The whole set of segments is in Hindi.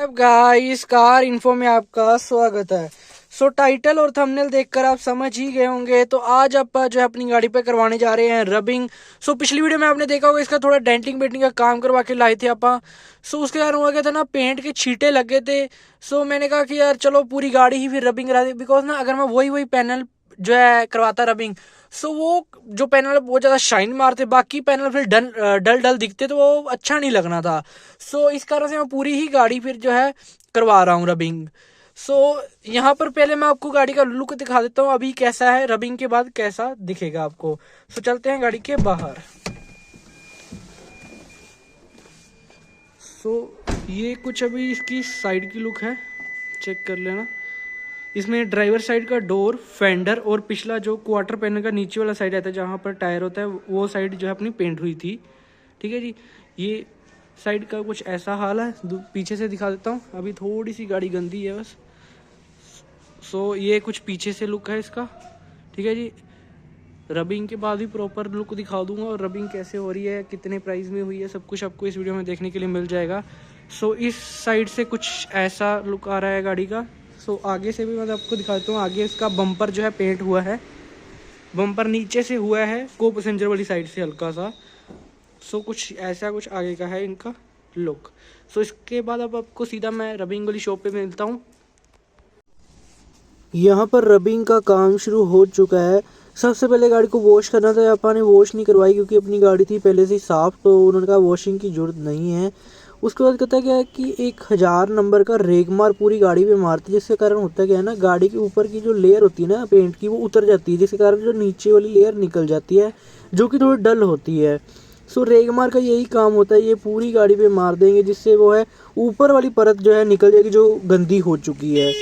व्हाट्सएप गाइस, कार इन्फो में आपका स्वागत है। टाइटल और थंबनेल देखकर आप समझ ही गए होंगे। तो आज आप जो है अपनी गाड़ी पे करवाने जा रहे हैं रबिंग। पिछली वीडियो में आपने देखा होगा इसका थोड़ा डेंटिंग पेंटिंग का काम करवा के लाए थे आप। उसके कारण हुआ क्या था ना, पेंट के छींटे लगे थे। मैंने कहा कि यार चलो पूरी गाड़ी ही फिर रबिंग करा दी, बिकॉज ना अगर मैं वही पैनल जो है करवाता रबिंग, वो जो पैनल है बहुत ज़्यादा शाइन मारते, बाकी पैनल फिर डल डल दिखते, तो वो अच्छा नहीं लगना था। इस कारण से मैं पूरी ही गाड़ी फिर जो है करवा रहा हूँ रबिंग। यहाँ पर पहले मैं आपको गाड़ी का लुक दिखा देता हूँ अभी कैसा है, रबिंग के बाद कैसा दिखेगा आपको। चलते हैं गाड़ी के बाहर। ये कुछ अभी इसकी साइड की लुक है, चेक कर लेना। इसमें ड्राइवर साइड का डोर, फेंडर और पिछला जो क्वार्टर पैनल का नीचे वाला साइड आता है जहाँ पर टायर होता है, वो साइड जो है अपनी पेंट हुई थी। ठीक है जी, ये साइड का कुछ ऐसा हाल है। पीछे से दिखा देता हूँ, अभी थोड़ी सी गाड़ी गंदी है बस। ये कुछ पीछे से लुक है इसका। ठीक है जी, रबिंग के बाद भी प्रॉपर लुक दिखा दूंगा, और रबिंग कैसे हो रही है, कितने प्राइस में हुई है, सब कुछ आपको इस वीडियो में देखने के लिए मिल जाएगा। इस साइड से कुछ ऐसा लुक आ रहा है गाड़ी का। आगे से भी मैं आपको दिखा देता हूँ। आगे इसका बम्पर जो है पेंट हुआ है, बम्पर नीचे से हुआ है को पैसेंजर वाली साइड से हल्का सा। कुछ ऐसा कुछ आगे का है इनका लुक। इसके बाद अब आपको सीधा मैं रबिंग वाली शॉप पे मिलता हूँ। यहाँ पर रबिंग का काम शुरू हो चुका है। सबसे पहले गाड़ी को वॉश करना था, आपा ने वॉश नहीं करवाई क्योंकि अपनी गाड़ी थी पहले से ही साफ़, तो उन्होंने कहा वॉशिंग की ज़रूरत नहीं है। उसके बाद कहता क्या है कि 1000 नंबर का रेगमार पूरी गाड़ी पे मारती है, जिसके कारण होता क्या है ना, गाड़ी के ऊपर की जो लेयर होती है ना पेंट की, वो उतर जाती है, जिसके कारण जो नीचे वाली लेयर निकल जाती है, जो कि थोड़ी डल होती है। रेगमार का यही काम होता है, ये पूरी गाड़ी पे मार देंगे, जिससे वो है ऊपर वाली परत जो है निकल जाएगी, जो गंदी हो चुकी है।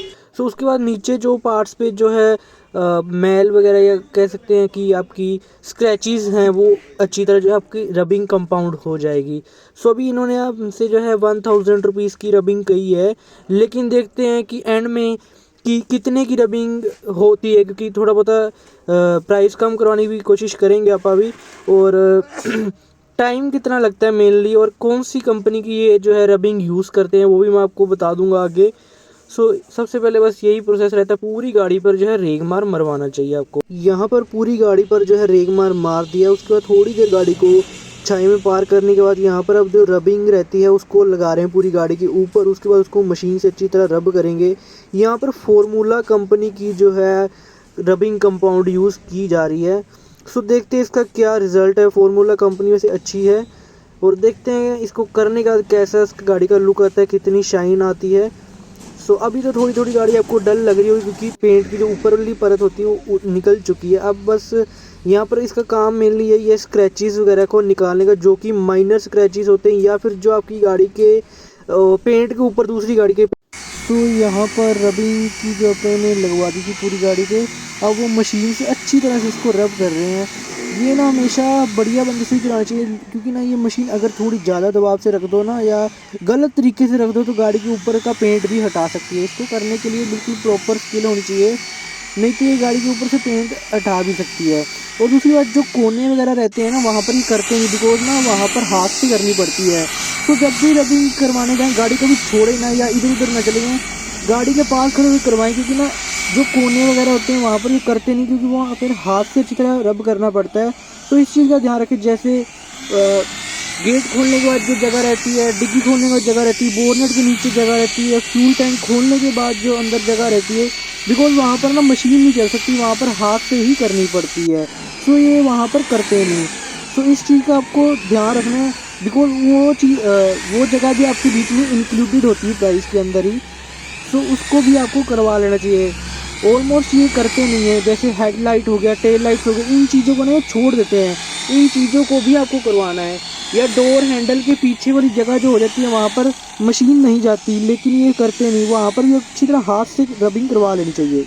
उसके बाद नीचे जो पार्ट्स पे जो है मैल वगैरह, या कह सकते हैं कि आपकी स्क्रैचेस हैं, वो अच्छी तरह जो है आपकी रबिंग कंपाउंड हो जाएगी। अभी इन्होंने आपसे जो है 1000 रुपीज़ की रबिंग कही है, लेकिन देखते हैं कि एंड में कि कितने की रबिंग होती है, क्योंकि थोड़ा बहुत प्राइस कम करवाने की कोशिश करेंगे आप अभी। और टाइम कितना लगता है मेनली, और कौन सी कंपनी की ये जो है रबिंग यूज़ करते हैं, वो भी मैं आपको बता दूंगा आगे। सबसे पहले बस यही प्रोसेस रहता है, पूरी गाड़ी पर जो है रेगमार मरवाना चाहिए आपको। यहाँ पर पूरी गाड़ी पर जो है रेगमार मार दिया। उसके बाद थोड़ी देर गाड़ी को छाई में पार करने के बाद यहाँ पर अब जो रबिंग रहती है उसको लगा रहे हैं पूरी गाड़ी के ऊपर। उसके बाद उसको मशीन से अच्छी तरह रब करेंगे। यहाँ पर फॉर्मूला कंपनी की जो है रबिंग कंपाउंड यूज़ की जा रही है। देखते हैं इसका क्या रिज़ल्ट है। फॉर्मूला कंपनी वैसे अच्छी है, और देखते हैं इसको करने का कैसा गाड़ी का लुक आता है, कितनी शाइन आती है। अभी तो थोड़ी थोड़ी गाड़ी आपको डल लग रही होगी, क्योंकि पेंट की जो ऊपर वाली परत होती है वो निकल चुकी है। अब बस यहाँ पर इसका काम मेनली यही है, स्क्रैचेस वगैरह को निकालने का, जो कि माइनर स्क्रैचेस होते हैं, या फिर जो आपकी गाड़ी के पेंट के ऊपर दूसरी गाड़ी के। यहाँ पर रबिंग की जो अपने लगवा दी थी पूरी गाड़ी पे, अब वो मशीन से अच्छी तरह से इसको रब कर रहे हैं। ये ना हमेशा बढ़िया बंदे से चलाना चाहिए, क्योंकि ना ये मशीन अगर थोड़ी ज़्यादा दबाव से रख दो ना, या गलत तरीके से रख दो, तो गाड़ी के ऊपर का पेंट भी हटा सकती है। इसको करने के लिए बिल्कुल प्रॉपर स्किल होनी चाहिए, नहीं तो ये गाड़ी के ऊपर से पेंट हटा भी सकती है। और दूसरी बात, जो कोने वगैरह रहते हैं ना, वहाँ पर ही करते हैं, बिकॉज ना वहाँ पर हाथ से करनी पड़ती है। जब भी रबिंग करवाने जाएँ, गाड़ी कभी छोड़े ना, या इधर उधर ना चले जाएँ, गाड़ी के पास खड़े हुए करवाएं, क्योंकि ना जो कोने वगैरह होते हैं वहाँ पर ये करते नहीं, क्योंकि वहाँ फिर हाथ से अच्छी तरह रब करना पड़ता है। तो इस चीज़ का ध्यान रखें। जैसे गेट खोलने के बाद जो जगह रहती है, डिग्गी खोलने के बाद जगह रहती है, बोनट के नीचे जगह रहती है, फ्यूल टैंक खोलने के बाद जो अंदर जगह रहती है, बिकॉज वहाँ पर ना मशीन नहीं चल सकती, वहाँ पर हाथ से ही करनी पड़ती है। ये वहाँ पर करते नहीं। इस चीज़ का आपको ध्यान रखना है, बिकॉज वो जगह भी आपके बीच में इंक्लूडेड होती है प्राइस के अंदर ही। उसको भी आपको करवा लेना चाहिए। ऑलमोस्ट ये करते नहीं है, जैसे हेडलाइट हो गया, टेल लाइट्स हो गया, इन चीज़ों को ना छोड़ देते हैं। इन चीज़ों को भी आपको करवाना है। या डोर हैंडल के पीछे वाली जगह जो हो जाती है, वहाँ पर मशीन नहीं जाती, लेकिन ये करते नहीं, वहाँ पर भी अच्छी तरह हाथ से रबिंग करवा लेनी चाहिए।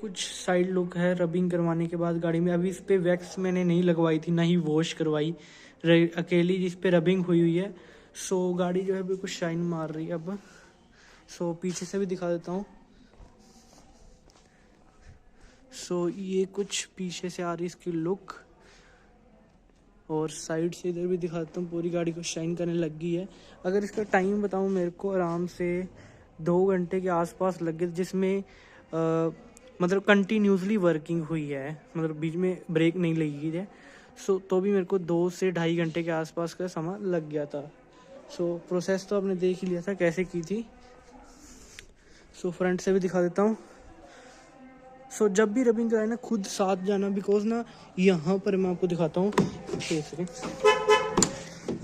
कुछ साइड लुक है रबिंग करवाने के बाद गाड़ी में। अभी इस पे वैक्स मैंने नहीं लगवाई थी, ना ही वॉश करवाई, अकेली जिस पे रबिंग हुई हुई है। सो गाड़ी जो है बिल्कुल शाइन मार रही है अब। सो पीछे से भी दिखा देता हूँ। सो ये कुछ पीछे से आ रही इसकी लुक, और साइड से इधर भी दिखा देता हूँ। पूरी गाड़ी को शाइन करने लग गई है। अगर इसका टाइम बताऊँ, मेरे को आराम से 2 घंटे के आसपास लग गए, जिसमें मतलब कंटिन्यूसली वर्किंग हुई है, मतलब बीच में ब्रेक नहीं लगी है। सो तो भी मेरे को 2 से ढाई घंटे के आसपास का समय लग गया था। सो प्रोसेस तो आपने देख ही लिया था कैसे की थी। सो फ्रंट से भी दिखा देता हूँ। सो जब भी रबिंग कराए ना, खुद साथ जाना, बिकॉज ना यहाँ पर मैं आपको दिखाता हूँ,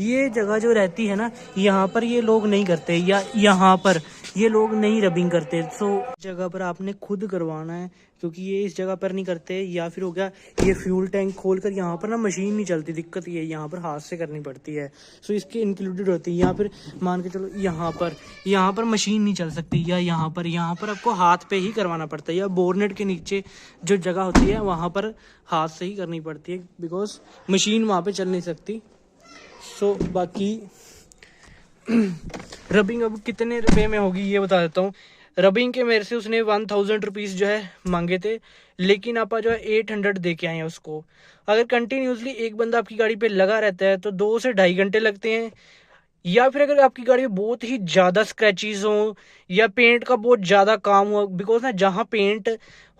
ये जगह जो रहती है ना, यहाँ पर ये लोग नहीं करते, या यहाँ पर ये लोग नहीं रबिंग करते। सो जगह पर आपने खुद करवाना है, क्योंकि ये इस जगह पर नहीं करते। या फिर हो गया ये फ्यूल टैंक खोलकर यहाँ पर ना मशीन नहीं चलती, दिक्कत ये यहाँ पर हाथ से करनी पड़ती है। सो इसके इंक्लूडेड होती है। या फिर मान के चलो यहाँ पर मशीन नहीं चल सकती, या यहाँ पर आपको हाथ पे ही करवाना पड़ता है, या बोरनेट के नीचे जो जगह होती है वहाँ पर हाथ से ही करनी पड़ती है, बिकॉज मशीन वहाँ पर चल नहीं सकती। सो बाकी रबिंग अब कितने रुपए में होगी ये बता देता हूँ। रबिंग के मेरे से उसने 1000 रुपीज़ जो है मांगे थे, लेकिन आप जो है 800 दे के आए हैं उसको। अगर कंटिन्यूसली एक बंदा आपकी गाड़ी पे लगा रहता है तो 2 से ढाई घंटे लगते हैं। या फिर अगर आपकी गाड़ी में बहुत ही ज़्यादा स्क्रैचेस हो, या पेंट का बहुत ज़्यादा काम हुआ, बिकॉज ना जहाँ पेंट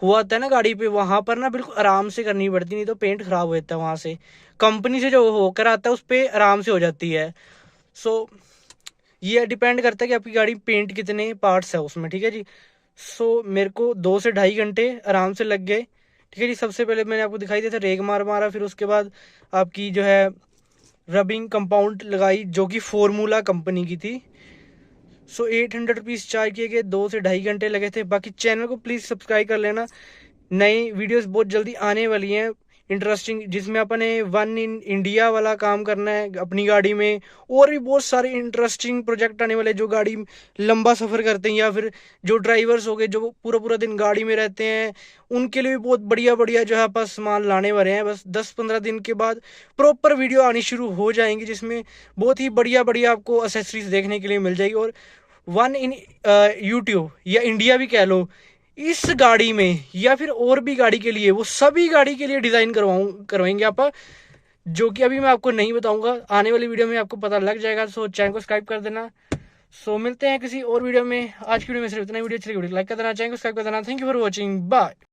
हुआ था ना गाड़ी पे, वहाँ पर ना बिल्कुल आराम से करनी पड़ती, नहीं तो पेंट खराब हो जाता है। वहाँ से कंपनी से जो होकर आता है उस पर आराम से हो जाती है। सो ये डिपेंड करता है कि आपकी गाड़ी पेंट कितने पार्ट्स है उसमें, ठीक है जी। सो मेरे को 2 से ढाई घंटे आराम से लग गए, ठीक है जी। सबसे पहले मैंने आपको दिखाई दिया था रेग मारा, फिर उसके बाद आपकी जो है रबिंग कंपाउंड लगाई, जो कि फॉर्मूला कंपनी की थी। सो 800 रुपीज़ चार्ज किए गए, 2 से ढाई घंटे लगे थे। बाकी चैनल को प्लीज़ सब्सक्राइब कर लेना, नई वीडियोस बहुत जल्दी आने वाली हैं इंटरेस्टिंग, जिसमें अपने वन इन इंडिया वाला काम करना है अपनी गाड़ी में। और भी बहुत सारे इंटरेस्टिंग प्रोजेक्ट आने वाले, जो गाड़ी लंबा सफ़र करते हैं, या फिर जो ड्राइवर्स हो गए जो पूरा पूरा दिन गाड़ी में रहते हैं, उनके लिए भी बहुत बढ़िया बढ़िया जो है आप सामान लाने वाले हैं। बस 10-15 दिन के बाद प्रॉपर वीडियो आनी शुरू हो जाएंगी, जिसमें बहुत ही बढ़िया बढ़िया आपको एक्सेसरीज देखने के लिए मिल जाएगी। और वन इन यूट्यूब या इंडिया भी कह लो, इस गाड़ी में या फिर और भी गाड़ी के लिए, वो सभी गाड़ी के लिए डिज़ाइन करवाएंगे आप, जो कि अभी मैं आपको नहीं बताऊंगा, आने वाली वीडियो में आपको पता लग जाएगा। सो चैनल को सब्सक्राइब कर देना। सो मिलते हैं किसी और वीडियो में। आज की वीडियो में सिर्फ इतना। वीडियो अच्छी लगी लाइक कर देना, चैनल को सब्सक्राइब कर देना। Thank you for watching, bye.